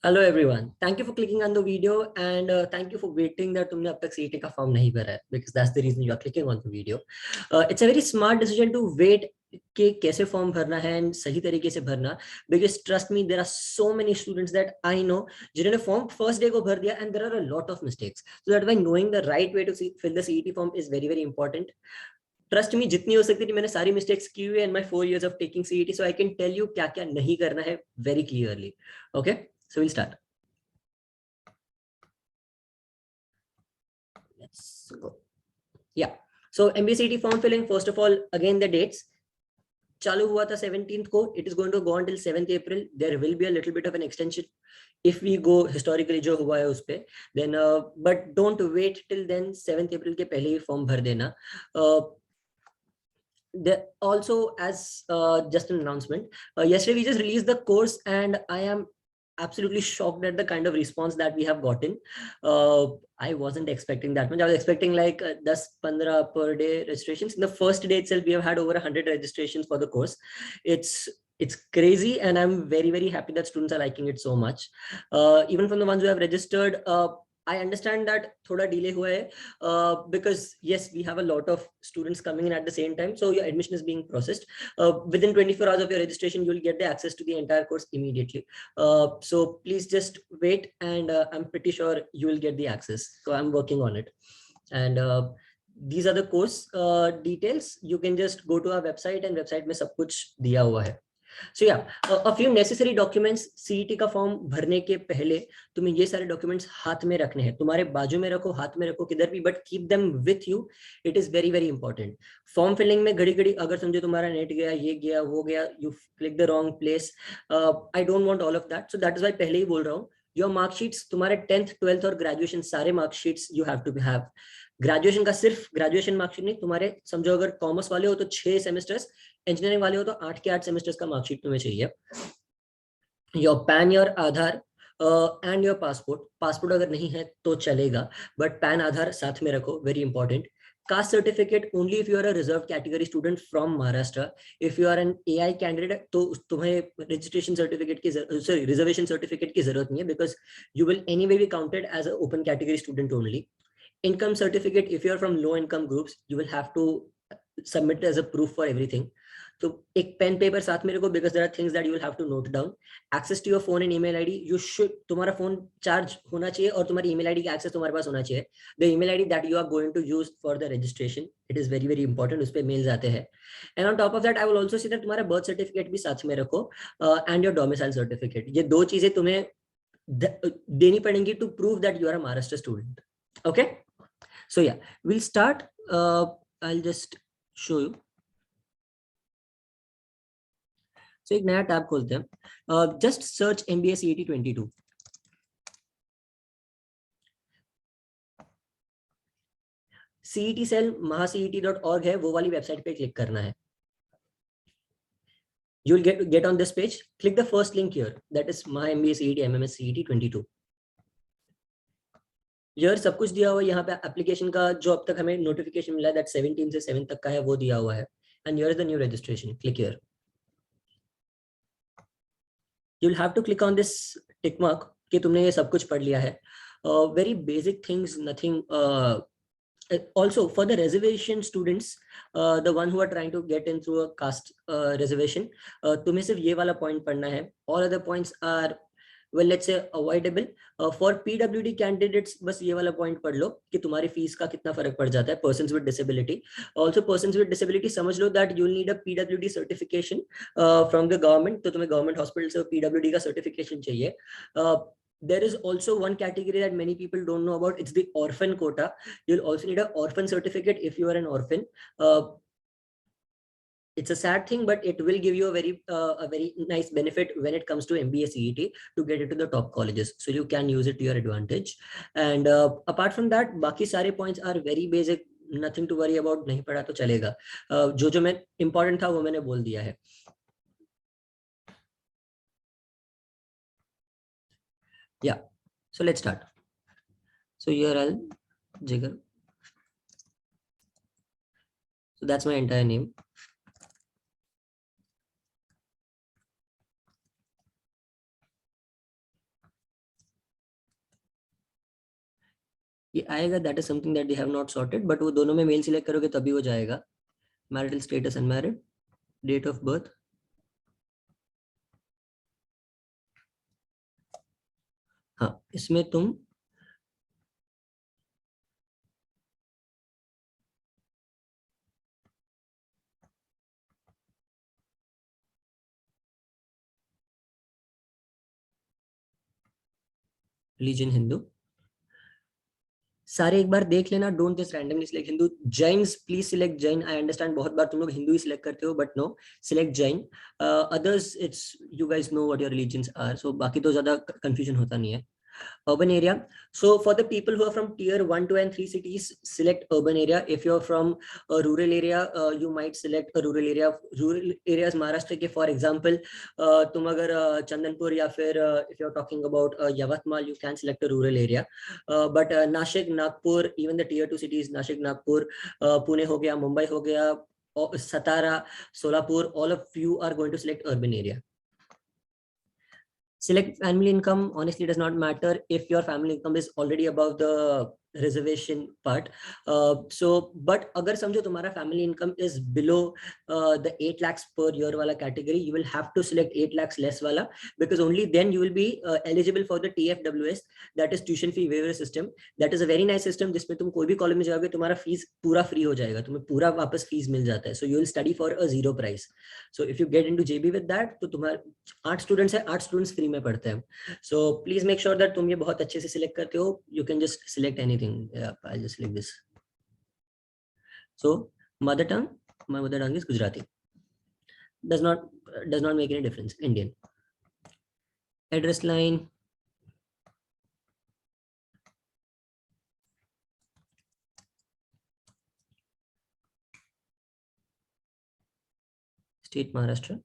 Hello everyone, thank you for clicking on the video and thank you for waiting that तुमने अब तक CET का form नहीं भरा है because that's the reason you are clicking on the video. It's a very smart decision to wait कि कैसे form भरना है एंड सही तरीके से भरना। Because trust me, there are so many students that I know जिन्होंने फॉर्म फर्स्ट डे को भर दिया and there are a lot of mistakes, so that why knowing the right way to fill the CET form is very very important. Trust me, जितनी हो सकती थी मैंने सारी मिस्टेक्स की हुई है in my 4 years of taking CET, so I can tell you क्या क्या नहीं करना है very clearly. Okay, so will start. Let's go. Yeah. So MBCT form filling, first of all, again the dates. चालू हुआ था 17th को. It is going to go until 7th April. There will be a little bit of an extension if we go historically जो हुआ है उस पे. Then but don't wait till then. 7th April के पहले ही फॉर्म भर देना. Also, as just an announcement, yesterday we just released the course and I am absolutely shocked at the kind of response that we have gotten. I wasn't expecting that much. I was expecting like 10-15 per day registrations. In the first day itself, we have had over 100 registrations for the course. It's crazy, and I'm very very happy that students are liking it so much. Even from the ones who have registered, I understand that thoda delay hua hai, because yes, we have a lot of students coming in at the same time, so your admission is being processed. Within 24 hours of your registration, you will get the access to the entire course immediately. So please just wait, and I'm pretty sure you will get the access. So I'm working on it, and these are the course details. You can just go to our website, and website में सब कुछ दिया हुआ है. So yeah, a few necessary documents. CET का form भरने के पहले तुम्हें ये सारे डॉक्यूमेंट्स हाथ में रखने हैं. तुम्हारे बाजू में रखो, हाथ में रखो, किधर भी, but keep them with you. It is very very important. Form filling में घड़ी घड़ी अगर समझो तुम्हारा नेट गया, ये गया, वो गया, you click the wrong place, I don't want all of that. So that is why पहले ही बोल रहा हूँ, योर मार्कशीट्स, तुम्हारे 10th 12th और ग्रेजुएशन सारे marksheets you have to have. Graduation का सिर्फ ग्रेजुएशन मार्कशीट नहीं, तुम्हारे समझो अगर कॉमर्स वाले हो तो 6 सेमेस्टर्स, इंजीनियरिंग वाले हो तो 8 के 8 सेमेस्टर्स का मार्कशीट तुम्हें चाहिए. Your pan, your Aadhaar and your passport. Passport अगर नहीं है तो चलेगा, बट पैन आधार साथ में रखो, very important. Caste certificate only if you are a reserve category student from Maharashtra. If you are an AI candidate तो तुम्हें रजिस्ट्रेशन सर्टिफिकेट की, सॉरी, रिजर्वेशन सर्टिफिकेट की जरूरत नहीं है, because you will anyway be counted as a open category student only. Income certificate, if you're from low income groups, you will have to submit as a proof for everything. तो एक pen paper साथ में रखो, because there are things that you will have to note down. Access to your phone and email ID. You should, तुम्हारा phone charge होना चाहिए और तुम्हारी ईमेल आईडी का एक्सेस तुम्हारे पास होना चाहिए. The email ID that you are going to use for the registration, it is very very important. उस पर मेल्स आते हैं. And on top of that I will also see that तुम्हारा बर्थ सर्टिफिकेट भी साथ में रखो, एंड योर डोमिसाइल सर्टिफिकेट. ये दो चीजें तुम्हें देनी पड़ेंगी to prove that you are a Maharashtra student. Okay, so yeah, we'll start. I'll just show you. So एक नया टैब खोलते हैं. Just search MBA CET 22. CET cell mahacet.org है, वो वाली वेबसाइट पे क्लिक करना है. You will get on this page. Click the first link here. That is my MBA CET MMS CET 22. यार सब कुछ दिया हुआ है यहाँ पे. एप्लीकेशन का जो अब तक हमें नोटिफिकेशन मिला है, दैट 17 से 7 तक का है, वो दिया हुआ है. And here is the new registration. Click here. you'll have to click on this tick mark कि तुमने ये सब कुछ पढ़ लिया है. Very basic things, nothing. Also for the reservation students, the one who are trying to get in through a caste reservation, तुम्हें सिर्फ ये वाला point पढ़ना है. All other points are, well, let's say avoidable. For PWD candidates बस ये वाला point पढ़ लो कि तुम्हारी फीस का कितना फर्क पड़ जाता है. Persons with disability, also persons with disability समझ लो that you will need a PWD certification from the government. तो तुम्हें government hospital से PWD का certification चाहिए. There is also one category that many people don't know about. It's the orphan quota. You'll also need an orphan certificate if you are an orphan. It's a sad thing, but it will give you a very nice benefit when it comes to MBA CET to get into the top colleges. So you can use it to your advantage. And apart from that, बाकी सारे points are very basic. Nothing to worry about. नहीं पढ़ा तो चलेगा. जो मैं important था वो मैंने बोल दिया है. Yeah. So let's start. So here I'll Jigar. So that's my entire name. ये आएगा, that is something that they have not sorted, but वो दोनों में मेल सिलेक्ट करोगे तभी हो जाएगा. Marital status unmarried, date of birth, हाँ इसमें तुम रिलीजन हिंदू, सारे एक बार देख लेना, don't just randomly select Hindu. Jain, please select Jain. I understand बहुत बार तुम लोग हिंदू ही सिलेक्ट करते हो, but no, select Jain. Others it's, you guys know what your religions are, so बाकी तो ज्यादा कंफ्यूजन होता नहीं है. Urban area. So for the people who are from tier 1, 2 and 3 cities, select urban area. If you're from a rural area, you might select a rural area. Rural areas Maharashtra के, for example, तुम अगर चंदनपुर या फिर if you're talking about Yavatmal, you can select a rural area. But Nashik, Nagpur, even the tier 2 cities, Nashik, Nagpur, Pune हो गया, मुंबई हो गया, Satara, Solapur, all of you are going to select urban area. Select family income. Honestly, does not matter if your family income is already above the reservation part. But अगर समझो तुम्हारा family income is below the 8 lakhs per year वाला category, you will have to select 8 lakhs less वाला, because only then you will be eligible for the TFWS, that is tuition fee waiver system. That is a very nice system जिसमें तुम कोई भी college में जाओगे तुम्हारा fees पूरा free हो जाएगा, तुम्हें पूरा वापस फीस मिल जाता है. So you will study for a zero price. So if you get into JB with that, तो तुम्हारे 8 स्टूडेंट्स है, 8 स्टूडेंट्स फ्री में पढ़ते हैं. So please make sure that तुम ये बहुत अच्छे से सिलेक्ट करते हो. You can just select anything. I just select this. So mother tongue, my mother tongue is Gujarati. Does not make any difference. Indian. Address line, state Maharashtra.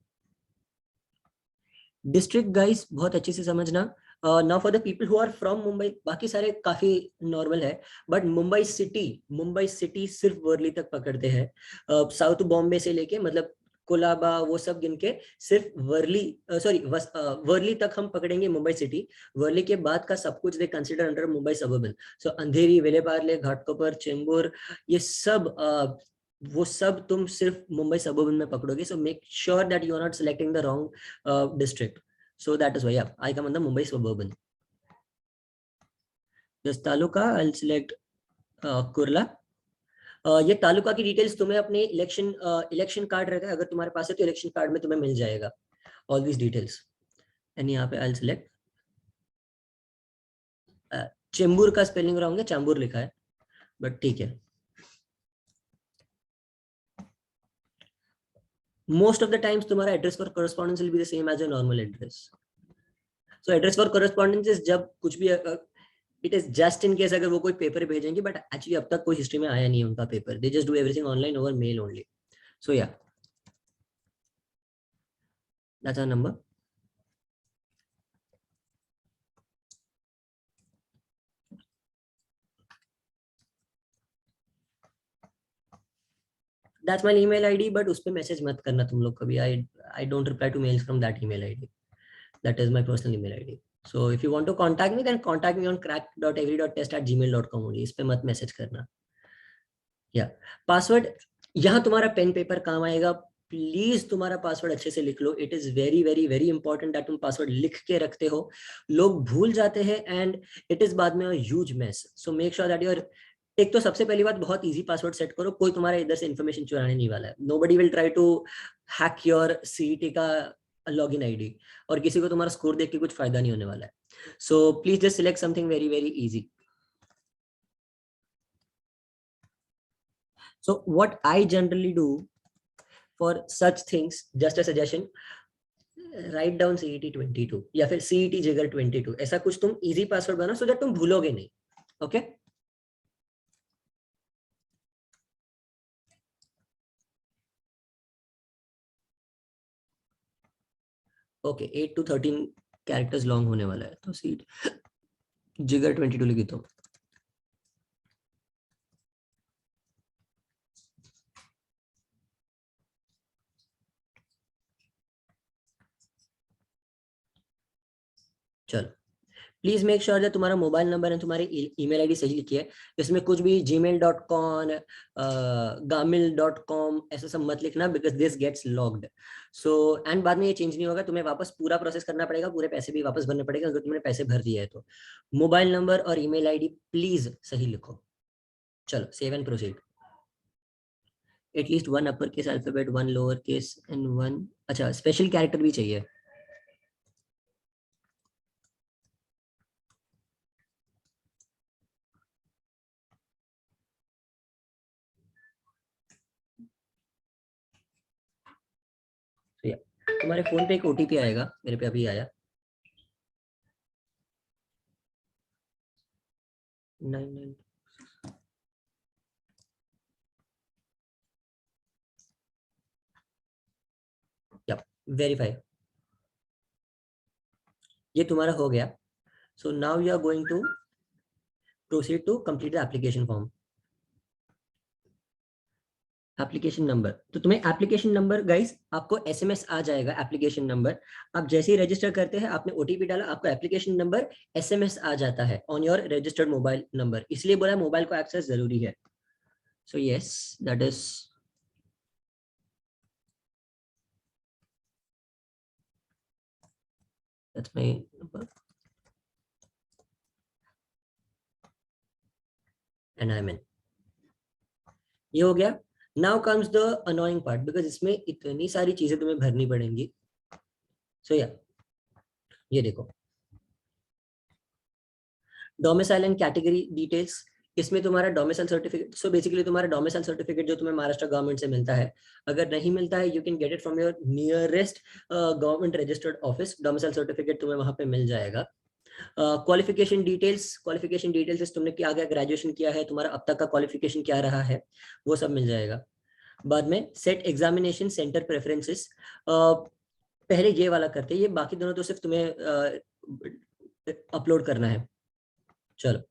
District guys बहुत अच्छे से समझना. Now for the people who are from Mumbai, बाकी सारे काफी normal है, but Mumbai city सिर्फ वर्ली तक पकड़ते हैं. साउथ बॉम्बे से लेके मतलब कोलाबा वो सब गिन के सिर्फ वर्ली, सॉरी वर्ली तक हम पकड़ेंगे मुंबई सिटी. वर्ली के बाद का सब कुछ they consider under Mumbai suburban. So Andheri, Vile Parle, Ghatkopar, Chembur, ये सब वो सब तुम सिर्फ मुंबई सबर्बन में पकड़ोगे. So make sure that you are not selecting the wrong district. So that is why, yeah, I come on the Mumbai suburban. This taluka, I'll select Kurla. ये तालुका की डिटेल्स तुम्हें अपने इलेक्शन कार्ड रहता है, अगर तुम्हारे पास है तो इलेक्शन कार्ड में तुम्हें मिल जाएगा ऑल दीज डिटेल्स. एंड यहाँ पे आई सेलेक्ट. चेंबूर का स्पेलिंग रॉन्ग है, चैम्बूर लिखा है, बट ठीक है. मोस्ट ऑफ द टाइम्स तुम्हारा address for correspondence will be the same as a normal address. So address for correspondence is जब कुछ भी it is just in case अगर वो कोई पेपर भेजेंगे, बट एक्चुअली अब तक कोई हिस्ट्री में आया नहीं है उनका paper. They just do everything online over mail only. So yeah that's our number. That's my email ID, but उस पे मैसेज मत करना तुम लोग कभी. I don't reply to mails from that email ID. That is my personal email ID. So if you want to contact me, then contact me on crack.every.test@gmail.com only. इस पे मत मैसेज करना. या पासवर्ड, यहाँ तुम्हारा पेन पेपर काम आएगा. Please तुम्हारा पासवर्ड अच्छे से लिख लो. It is very very very important that तुम पासवर्ड लिख के रखते हो. लोग भूल जाते हैं एंड इट इज बाद में huge mess. So make sure that your, एक तो सबसे पहली बात, बहुत इजी पासवर्ड सेट करो. कोई तुम्हारा इधर से इन्फॉर्मेशन चुराने नहीं वाला है. Nobody will try to hack your CET का लॉगिन आईडी, और किसी को तुम्हारा स्कोर देख के कुछ फायदा नहीं होने वाला है. So please just select something very very easy. So what I generally do for such things, just a suggestion, write down CET 22 या फिर CET जिगर 22, ऐसा कुछ तुम इजी पासवर्ड बनाओ, सो दैट तुम भूलोगे नहीं. Okay. Okay, 8 to 13 characters long होने वाला है, तो सीट जिगर 22 लिखी तो. चलो, प्लीज मेक श्योर दैट तुम्हारा मोबाइल नंबर एंड तुम्हारी ईमेल आईडी सही लिखी है। इसमें कुछ भी gmail.com gamil.com ऐसा सब मत लिखना, because this gets logged. So and बाद में ये चेंज नहीं होगा, तुम्हें वापस पूरा प्रोसेस करना पड़ेगा, पूरे पैसे भी वापस भरने पड़ेगा अगर तुमने पैसे भर दिए है तो। मोबाइल नंबर और ईमेल आईडी प्लीज सही लिखो। चलो save and proceed. At least one upper case alphabet, one lower case and one, अच्छा स्पेशल कैरेक्टर भी चाहिए। तो तुम्हारे फोन पे एक ओटीपी आएगा, मेरे पे अभी आया 99। वेरीफाई, ये तुम्हारा हो गया। So now you are going to proceed to complete the application form. Application number, तो तुम्हें एप्लीकेशन नंबर गाइस आपको एसएमएस आ जाएगा एप्लीकेशन नंबर। आप जैसे ही रजिस्टर करते हैं, आपने ओटीपी डाला, आपको एप्लीकेशन नंबर एसएमएस आ जाता है on your registered mobile number, इसलिए बोला मोबाइल को एक्सेस जरूरी है। So yes, that is that's my number and I am in. ये हो गया। Now comes the annoying part, because इसमें इतनी सारी चीजें तुम्हें भरनी पड़ेंगी। सो या ये देखो, डोमिसाइल एंड कैटेगरी डिटेल्स। इसमें तुम्हारा डोमिसाइल सर्टिफिकेट, सो बेसिकली तुम्हारा डोमिसाइल सर्टिफिकेट जो तुम्हें महाराष्ट्र गवर्नमेंट से मिलता है, अगर नहीं मिलता है you can get it from your nearest government registered office. Domicile certificate तुम्हें वहां पे मिल जाएगा। क्वालिफिकेशन डिटेल्स, क्वालिफिकेशन डिटेल्स तुमने क्या क्या ग्रेजुएशन किया है, तुम्हारा अब तक का क्वालिफिकेशन क्या रहा है, वो सब मिल जाएगा। बाद में सेट एग्जामिनेशन सेंटर प्रेफरेंसेस, पहले ये वाला करते हैं, ये बाकी दोनों तो सिर्फ तुम्हें अपलोड करना है। चलो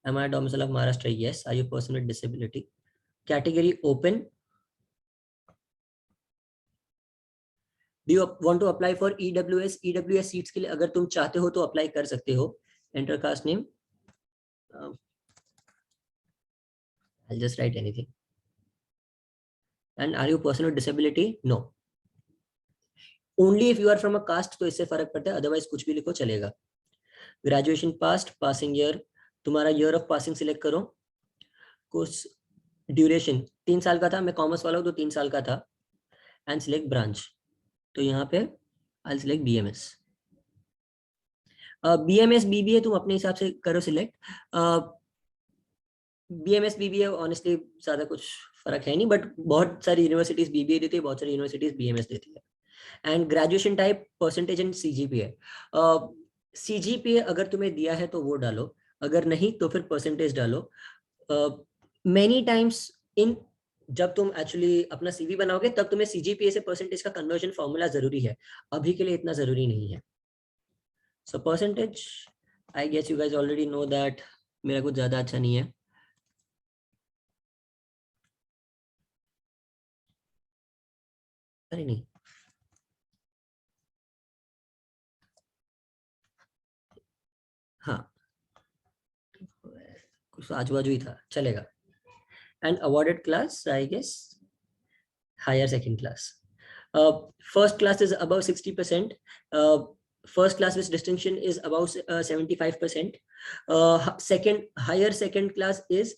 am I domicile of Maharashtra? Yes. Are you a person with disability? Category open. Do you want to apply for EWS? EWS seats के लिए अगर तुम चाहते हो तो अप्लाई कर सकते हो। Enter caste name. I'll just write anything. And are you a person with disability? No. Only if you are from a caste तो इससे फर्क पड़ता है, अदरवाइज कुछ भी लिखो चलेगा। ग्रेजुएशन पास्ट, पासिंग ईयर, तुम्हारा ईयर ऑफ पासिंग सिलेक्ट करो। कोर्स ड्यूरेशन 3 साल का था, मैं कॉमर्स वाला हूँ तो 3 साल का था। एंड सिलेक्ट ब्रांच, तो यहाँ पे आई सिलेक्ट BMS। BMS BBA तुम अपने हिसाब से करो सिलेक्ट। BMS BBA ऑनेस्टली ज्यादा कुछ फर्क है नहीं, बट बहुत सारी यूनिवर्सिटीज BBA देती है, बहुत सारी यूनिवर्सिटीज BMS देती है। And graduation type percentage and CGPA। CGPA अगर तुम्हें दिया है तो वो डालो, अगर नहीं तो फिर परसेंटेज डालो। मेनी टाइम्स इन जब तुम एक्चुअली अपना CV बनाओगे तब तुम्हें CGPA से परसेंटेज का कन्वर्जन फॉर्मूला जरूरी है, अभी के लिए इतना जरूरी नहीं है। So percentage, I guess you guys already know that मेरा कुछ ज्यादा अच्छा नहीं है। अरे नहीं, हाँ कुछ आजू बाजू ही था, चलेगा। And awarded class I guess higher second class. First class is above 60%. First class with distinction is about 75%. Second, higher second class is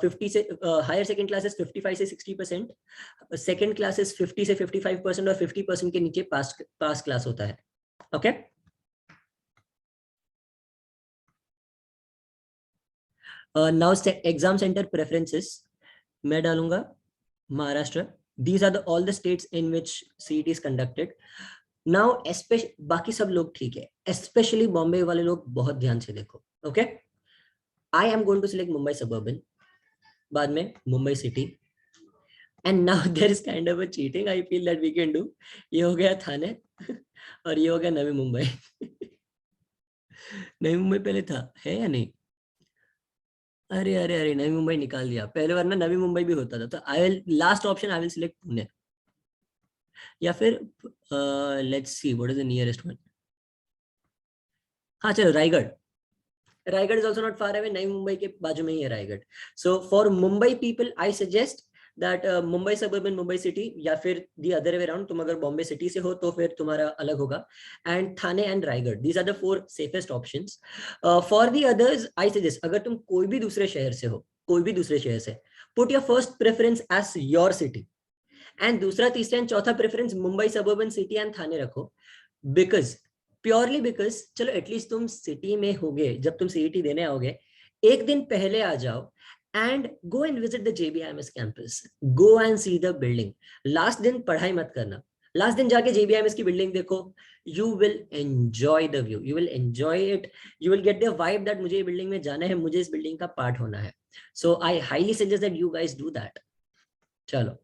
50 से higher second class is 55 से 60%. Second class is 50 से 55% और 50% के नीचे पास क्लास होता है। Okay now exam centre preferences मैं डालूंगा Maharashtra. These are all the states in which CET is conducted. Now, बाकी सब लोग ठीक है, especially बॉम्बे वाले लोग बहुत ध्यान से देखो। Okay I am going to select Mumbai suburban, बाद में Mumbai city, and now there is kind of a cheating I feel that we can do. ये हो गया थाने और ये हो गया नवी मुंबई। नवी मुंबई पहले था है या नहीं? अरे अरे अरे, नवी मुंबई निकाल दिया पहले, वरना नवी मुंबई भी होता था। तो I will, last option I will select Pune, या फिर let's see what is the nearest one. हाँ चलो, Raigarh. Raigarh is also not far away, नई मुंबई के बाजू में ही है Raigarh. So for Mumbai people I suggest that Mumbai suburban Mumbai city, या फिर दी अदर वे अराउंड, तुम अगर बॉम्बे सिटी से हो तो फिर तुम्हारा अलग होगा। And Thane and Raigad, these are the four safest options. For the others I suggest, अगर तुम कोई भी दूसरे शहर से हो, कोई भी दूसरे शहर से, put your first preference as your city, and दूसरा तीसरा एंड चौथा preference Mumbai suburban city and Thane रखो। बिकॉज, प्योरली बिकॉज, चलो एटलीस्ट तुम सिटी में होगे, जब तुम सीईटी देने आओगे एक दिन पहले आ जाओ, and go and visit the JBIMS campus, go and see the building. Last दिन पढ़ाई मत करना, लास्ट दिन जाके जेबीआईएमएस की बिल्डिंग देखो, you will enjoy the view, you will enjoy it, you will get the vibe that मुझे ये बिल्डिंग में जाना है, मुझे इस बिल्डिंग का पार्ट होना है। So I highly suggest that you guys do that. चलो,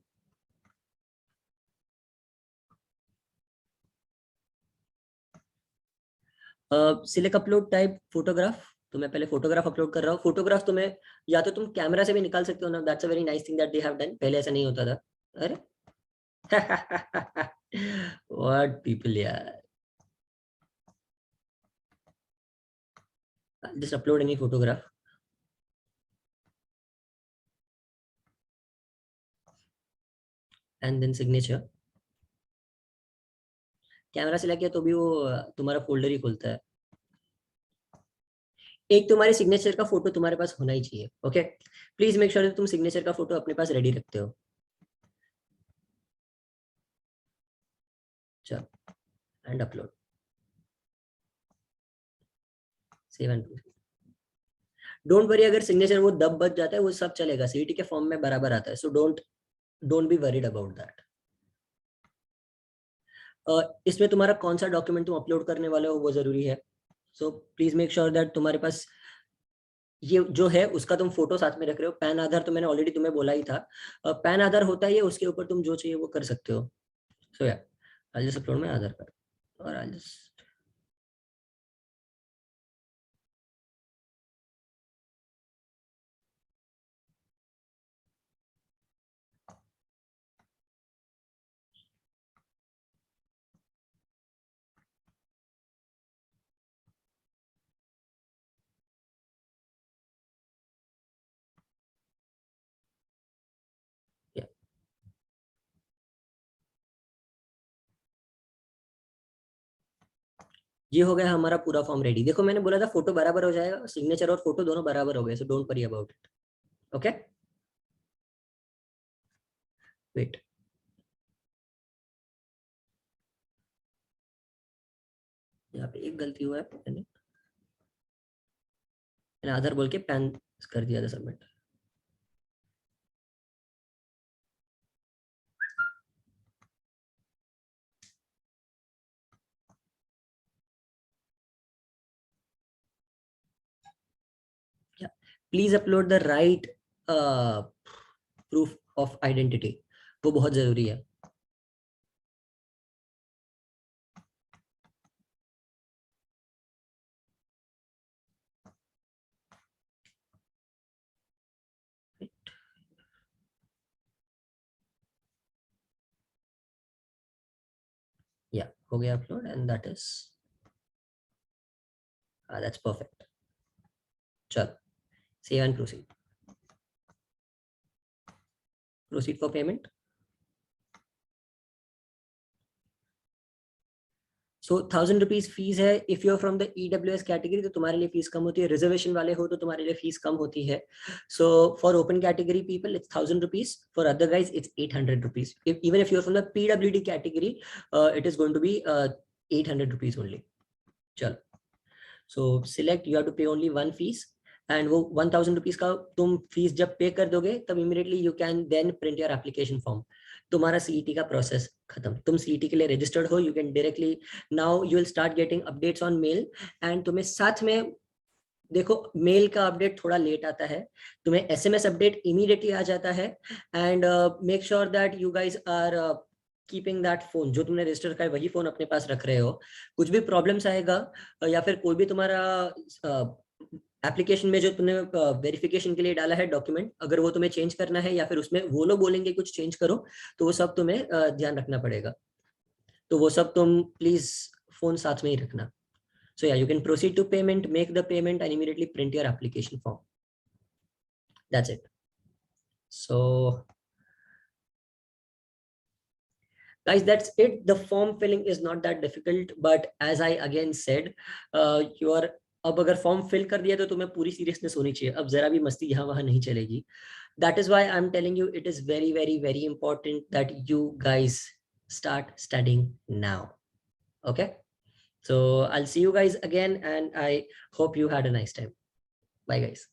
सिलेक्ट अपलोड टाइप फोटोग्राफ। तो मैं पहले फोटोग्राफ अपलोड कर रहा हूँ। फोटोग्राफ तुम्हें या तो तुम कैमरा से भी निकाल सकते हो ना, that's a very nice thing that they have done, पहले ऐसा नहीं होता था। अरे व्हाट पीपल यार, just upload any photograph and then signature. Camera select किया तो भी वो तुम्हारा फोल्डर ही खुलता है। एक तुम्हारे सिग्नेचर का फोटो तुम्हारे पास होना ही चाहिए, ओके। प्लीज मेक श्योर तुम सिग्नेचर का फोटो अपने पास रेडी रखते हो। चलो, and upload, save and. Don't worry, अगर सिग्नेचर वो दब बच जाता है वो सब चलेगा, सीईटी के फॉर्म में बराबर आता है। So don't be worried about that. इसमें तुम्हारा कौन सा डॉक्यूमेंट तुम अपलोड करने वाले हो वो जरूरी है। सो प्लीज मेक श्योर दैट तुम्हारे पास ये जो है उसका तुम फोटो साथ में रख रहे हो। पैन आधार तो मैंने ऑलरेडी तुम्हें बोला ही था, पैन आधार होता ही है, उसके ऊपर तुम जो चाहिए वो कर सकते हो। सो या, I just upload my Aadhaar card, और आई जस्ट, ये हो गया हमारा पूरा फॉर्म रेडी। देखो मैंने बोला था फोटो बराबर हो जाएगा, सिग्नेचर और फोटो दोनों बराबर हो गए, so don't worry about it, okay. Wait, यहाँ पे एक गलती हुआ है, मैंने आधार बोल के पैन कर दिया था submit. Please upload the right proof of identity, वो बहुत जरूरी है। या हो गया upload, and that is, that's perfect. चलो, save and proceed, proceed for payment. So 1000 rupees fees है। If you are from the EWS category तो तुम्हारे लिए फीस कम होती है, रिजर्वेशन वाले हो तो तुम्हारे लिए फीस कम होती है। So for open category people it's 1000 rupees, for other guys it's 800 rupees. Even if you are from the PWD category it is going to be 800 rupees only. चलो, so select, you have to pay only one fees, and वो 1000 rupees का तुम fees जब पे कर दोगे तब immediately you can then print your application form. तुम्हारा सीईटी का प्रोसेस खत्म, तुम सीईटी के लिए रजिस्टर्ड हो, you can directly now you will start getting updates on mail. And तुम्हें साथ में, देखो मेल का अपडेट थोड़ा लेट आता है, तुम्हें एसएमएस अपडेट इमीडिएटली आ जाता है। And make sure that you guys are keeping that phone, जो तुमने रजिस्टर का है वही फोन अपने पास रख रहे हो। कुछ भी प्रॉब्लम्स आएगा या फिर कोई भी तुम्हारा एप्लीकेशन में जो तुमने वेरिफिकेशन के लिए डाला है डॉक्यूमेंट, अगर वो तुम्हें चेंज करना है या फिर उसमें वो लोग बोलेंगे कुछ चेंज करो, तो वो सब तुम्हें ध्यान रखना पड़ेगा। तो वो सब तुम प्लीज फोन साथ में ही रखना। So yeah, you can proceed to payment, make the payment, and immediately print your application form. That's it. So guys, that's it. The form filling is not that difficult, but as I again said, your अब अगर form fill कर दिया तो तुम्हें पूरी seriousness होनी चाहिए, अब जरा भी मस्ती यहाँ वहां नहीं चलेगी. That is why I'm telling you, it is very, very, very important that you guys start studying now. Okay, so I'll see you guys again, and I hope you had a nice time. Bye guys.